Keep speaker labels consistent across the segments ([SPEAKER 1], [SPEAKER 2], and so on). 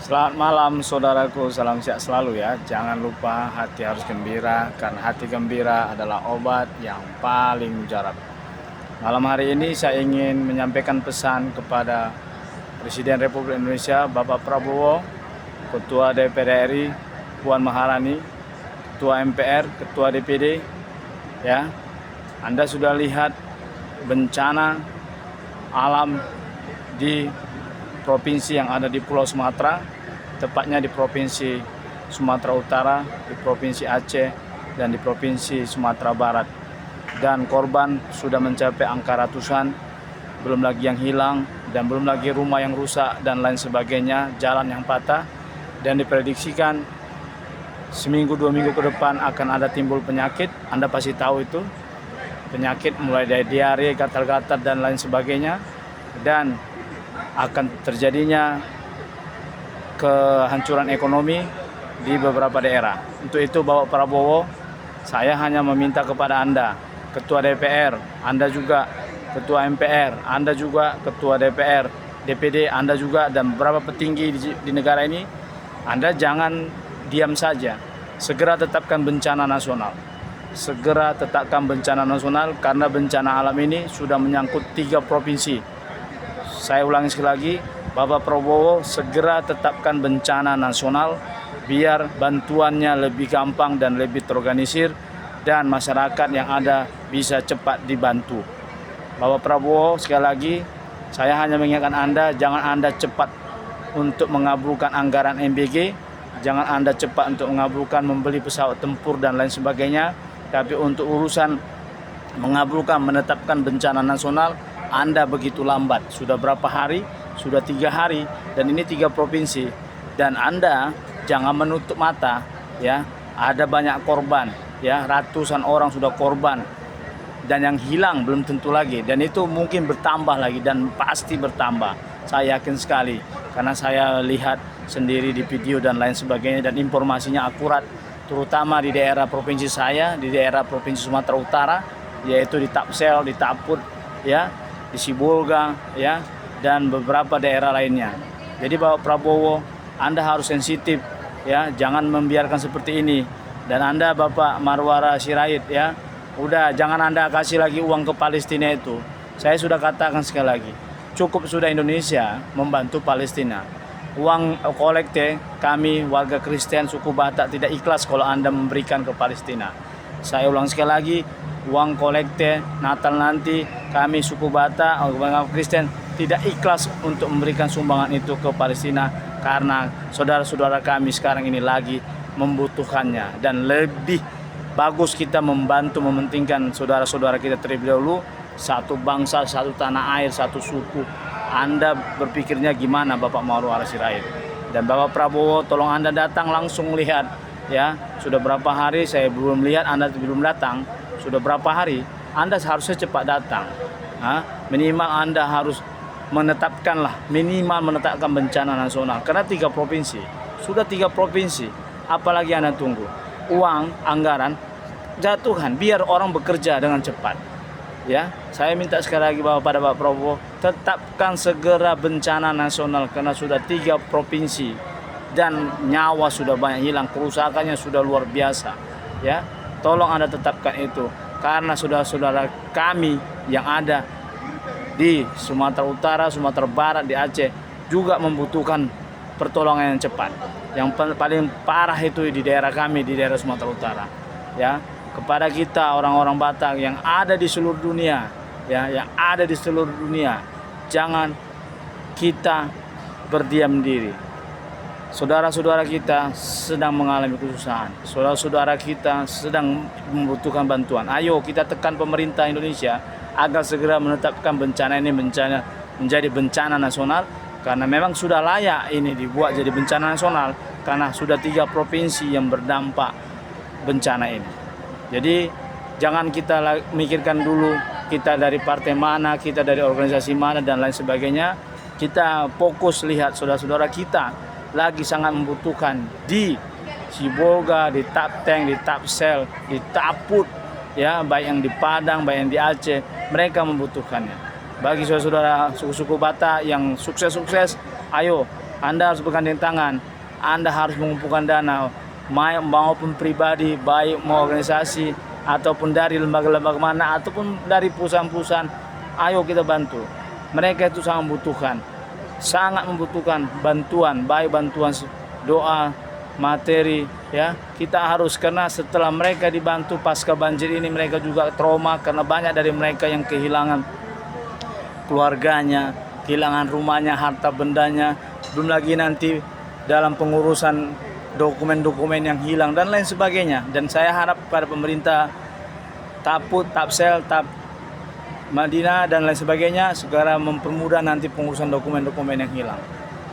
[SPEAKER 1] Selamat malam saudaraku, salam sehat selalu ya. Jangan lupa hati harus gembira, karena hati gembira adalah obat yang paling mujarab. Malam hari ini saya ingin menyampaikan pesan kepada Presiden Republik Indonesia Bapak Prabowo, Ketua DPR RI Puan Maharani, Ketua MPR, Ketua DPD ya. Anda sudah lihat bencana alam di provinsi yang ada di Pulau Sumatera, tepatnya di Provinsi Sumatera Utara, di Provinsi Aceh, dan di Provinsi Sumatera Barat. Dan korban sudah mencapai angka ratusan, belum lagi yang hilang, dan belum lagi rumah yang rusak, dan lain sebagainya, jalan yang patah. Dan diprediksikan seminggu 2 minggu ke depan akan ada timbul penyakit, Anda pasti tahu itu. Penyakit mulai dari diare, gatal-gatal, dan lain sebagainya. Dan akan terjadinya kehancuran ekonomi di beberapa daerah. Untuk itu Bapak Prabowo, saya hanya meminta kepada Anda, Ketua DPR, Anda juga Ketua MPR, Anda juga Ketua DPR, DPD, Anda juga, dan beberapa petinggi di negara ini, Anda jangan diam saja. Segera tetapkan bencana nasional. Segera tetapkan bencana nasional, karena bencana alam ini sudah menyangkut 3 provinsi. Saya ulangi sekali lagi, Bapak Prabowo segera tetapkan bencana nasional biar bantuannya lebih gampang dan lebih terorganisir, dan masyarakat yang ada bisa cepat dibantu. Bapak Prabowo, sekali lagi saya hanya mengingatkan Anda, jangan Anda cepat untuk mengabulkan anggaran MBG, jangan Anda cepat untuk mengabulkan membeli pesawat tempur dan lain sebagainya, tapi untuk urusan mengabulkan menetapkan bencana nasional, Anda begitu lambat. Sudah berapa hari? Sudah 3 hari, dan ini 3 provinsi. Dan Anda jangan menutup mata ya. Ada banyak korban ya, ratusan orang sudah korban, dan yang hilang belum tentu lagi, dan itu mungkin bertambah lagi dan pasti bertambah. Saya yakin sekali, karena saya lihat sendiri di video dan lain sebagainya, dan informasinya akurat, terutama di daerah provinsi saya, di daerah provinsi Sumatera Utara, yaitu di Tapsel, di Taput ya, di Sibolga ya, dan beberapa daerah lainnya. Jadi Bapak Prabowo, Anda harus sensitif ya, jangan membiarkan seperti ini. Dan Anda Bapak Marwara Sirait ya, udah jangan Anda kasih lagi uang ke Palestina itu. Saya sudah katakan sekali lagi, cukup sudah Indonesia membantu Palestina. Uang kolekte kami warga Kristen suku Batak tidak ikhlas kalau Anda memberikan ke Palestina. Saya ulang sekali lagi, uang kolekte Natal nanti kami suku Batak, orang Kristen tidak ikhlas untuk memberikan sumbangan itu ke Palestina, karena saudara-saudara kami sekarang ini lagi membutuhkannya, dan lebih bagus kita membantu mementingkan saudara-saudara kita terlebih dahulu, satu bangsa, satu tanah air, satu suku. Anda berpikirnya gimana Bapak Marwara Sirait? Dan Bapak Prabowo, tolong Anda datang langsung lihat ya. Sudah berapa hari saya belum lihat, Anda belum datang. Sudah berapa hari? Anda harusnya cepat datang. Minimal Anda harus minimal menetapkan bencana nasional, karena 3 provinsi. Sudah 3 provinsi. Apalagi Anda tunggu? Uang, anggaran, jatuhkan biar orang bekerja dengan cepat. Ya, saya minta sekali lagi pada Bapak Prabowo, tetapkan segera bencana nasional, karena sudah 3 provinsi dan nyawa sudah banyak hilang, kerusakannya sudah luar biasa. Ya, tolong Anda tetapkan itu, karena saudara-saudara kami yang ada di Sumatera Utara, Sumatera Barat, di Aceh juga membutuhkan pertolongan yang cepat. Yang paling parah itu di daerah kami, di daerah Sumatera Utara. Ya, kepada kita orang-orang Batak yang ada di seluruh dunia, ya, yang ada di seluruh dunia, jangan kita berdiam diri. Saudara-saudara kita sedang mengalami kesusahan, saudara-saudara kita sedang membutuhkan bantuan. Ayo kita tekan pemerintah Indonesia agar segera menetapkan bencana ini menjadi bencana nasional, karena memang sudah layak ini dibuat jadi bencana nasional, karena sudah 3 provinsi yang berdampak bencana ini. Jadi jangan kita mikirkan dulu kita dari partai mana, kita dari organisasi mana, dan lain sebagainya. Kita fokus lihat saudara-saudara kita lagi sangat membutuhkan di Sibolga, di Tapteng, di Tapsel, di Taput ya, baik yang di Padang, baik yang di Aceh, mereka membutuhkannya. Bagi saudara-saudara suku-suku Batak yang sukses-sukses, ayo Anda harus bergandeng tangan, Anda harus mengumpulkan dana, maupun pribadi, baik mau organisasi, ataupun dari lembaga-lembaga mana, ataupun dari perusahaan-perusahaan. Ayo kita bantu. Mereka itu sangat membutuhkan bantuan, baik bantuan doa, materi, ya. Kita harus, karena setelah mereka dibantu pasca banjir ini, mereka juga trauma karena banyak dari mereka yang kehilangan keluarganya, kehilangan rumahnya, harta bendanya, belum lagi nanti dalam pengurusan dokumen-dokumen yang hilang dan lain sebagainya. Dan saya harap pada pemerintah Taput, Tapsel, Madinah dan lain sebagainya segera mempermudah nanti pengurusan dokumen-dokumen yang hilang.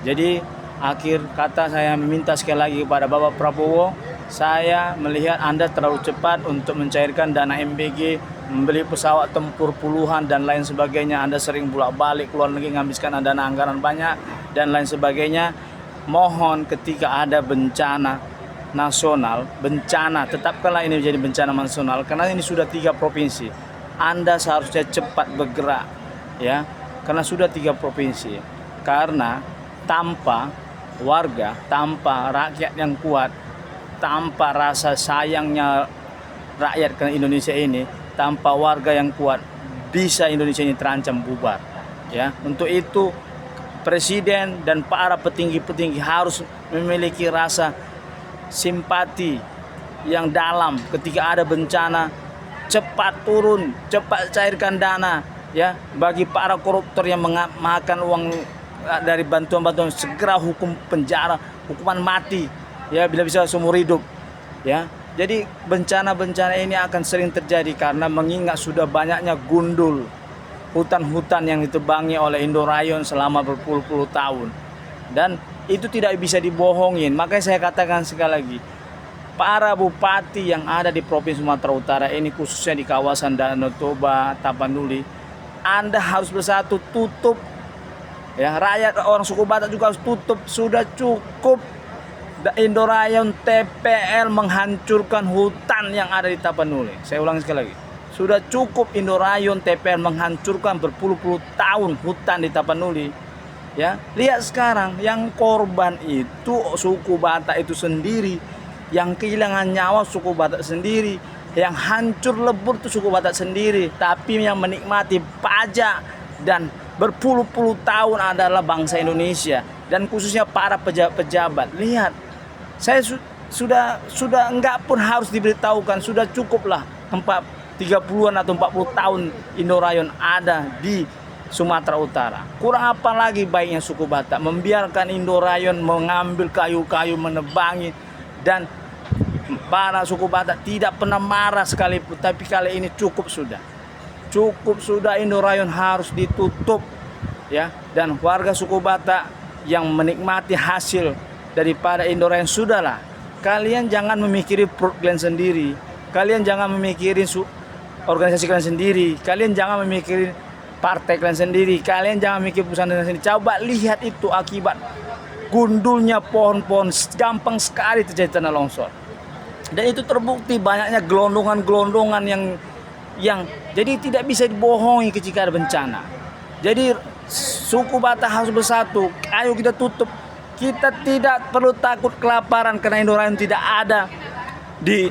[SPEAKER 1] Jadi akhir kata saya meminta sekali lagi kepada Bapak Prabowo, saya melihat Anda terlalu cepat untuk mencairkan dana MBG, membeli pesawat tempur puluhan dan lain sebagainya. Anda sering bolak-balik keluar negeri, menghabiskan dana anggaran banyak dan lain sebagainya. Mohon ketika ada bencana nasional, tetapkanlah ini menjadi bencana nasional, karena ini sudah 3 provinsi. Anda seharusnya cepat bergerak, ya, karena sudah 3 provinsi. Karena tanpa warga, tanpa rakyat yang kuat, tanpa rasa sayangnya rakyat ke Indonesia ini, tanpa warga yang kuat, bisa Indonesia ini terancam bubar, ya. Untuk itu Presiden dan para petinggi-petinggi harus memiliki rasa simpati yang dalam ketika ada bencana. Cepat turun, cepat cairkan dana, ya, bagi para koruptor yang makan uang dari bantuan-bantuan, segera hukum penjara, hukuman mati, ya, bila bisa seumur hidup, ya. Jadi bencana-bencana ini akan sering terjadi karena mengingat sudah banyaknya gundul hutan-hutan yang ditebangi oleh Indorayon selama berpuluh-puluh tahun, dan itu tidak bisa dibohongin. Makanya saya katakan sekali lagi, para bupati yang ada di Provinsi Sumatera Utara ini, khususnya di kawasan Danau Toba, Tapanuli, Anda harus bersatu, tutup, ya. Rakyat orang suku Batak juga harus tutup. Sudah cukup Indorayon TPL menghancurkan hutan yang ada di Tapanuli. Saya ulangi sekali lagi, sudah cukup Indorayon TPL menghancurkan berpuluh-puluh tahun hutan di Tapanuli, ya. Lihat sekarang yang korban itu suku Batak itu sendiri, yang kehilangan nyawa suku Batak sendiri, yang hancur lebur itu suku Batak sendiri, tapi yang menikmati pajak dan berpuluh-puluh tahun adalah bangsa Indonesia, dan khususnya para pejabat-pejabat. Lihat, saya sudah enggak pun harus diberitahukan, sudah cukuplah 30-an atau 40 tahun Indorayon ada di Sumatera Utara. Kurang apa lagi baiknya suku Batak membiarkan Indorayon mengambil kayu-kayu, menebangi, dan para suku Batak tidak pernah marah sekalipun. Tapi kali ini cukup sudah. Cukup sudah, Indorayon harus ditutup, ya. Dan warga suku Batak yang menikmati hasil daripada Indorayon, sudahlah. Kalian jangan memikiri perut kalian sendiri. Kalian jangan memikirin organisasi kalian sendiri. Kalian jangan memikirin partai kalian sendiri. Kalian jangan mikir perusahaan kalian sendiri. Coba lihat itu akibat gundulnya pohon-pohon, gampang sekali terjadi tanah longsor. Dan itu terbukti banyaknya gelondongan-gelondongan yang jadi tidak bisa dibohongi ketika ada bencana. Jadi suku Batak harus bersatu. Ayo kita tutup. Kita tidak perlu takut kelaparan karena Indorayon tidak ada di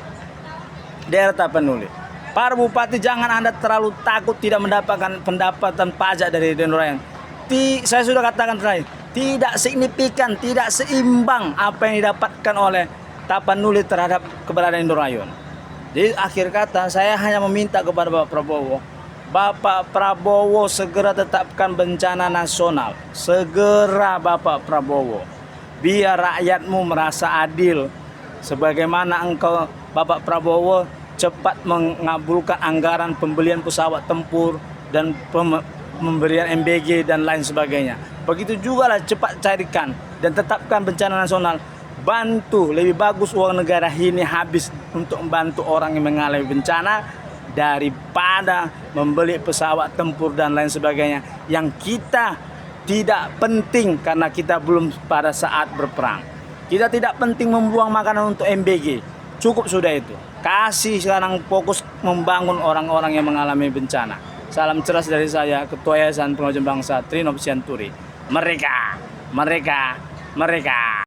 [SPEAKER 1] daerah Tapanuli. Para bupati, jangan Anda terlalu takut tidak mendapatkan pendapatan pajak dari Indorayon. Saya sudah katakan terakhir, tidak signifikan, tidak seimbang apa yang didapatkan oleh Tapanuli terhadap keberadaan Indorayon. Jadi akhir kata saya hanya meminta kepada Bapak Prabowo segera tetapkan bencana nasional. Segera Bapak Prabowo. Biar rakyatmu merasa adil. Sebagaimana engkau Bapak Prabowo cepat mengabulkan anggaran pembelian pesawat tempur dan pemberian MBG dan lain sebagainya. Begitu juga lah cepat carikan dan tetapkan bencana nasional. Bantu, lebih bagus uang negara ini habis untuk membantu orang yang mengalami bencana daripada membeli pesawat tempur dan lain sebagainya yang kita tidak penting karena kita belum pada saat berperang. Kita tidak penting membuang makanan untuk MBG. Cukup sudah itu. Kasih sekarang fokus membangun orang-orang yang mengalami bencana. Salam cerdas dari saya, Ketua Yayasan Pengajuan Bangsa Trinop Sianturi. Mereka mereka.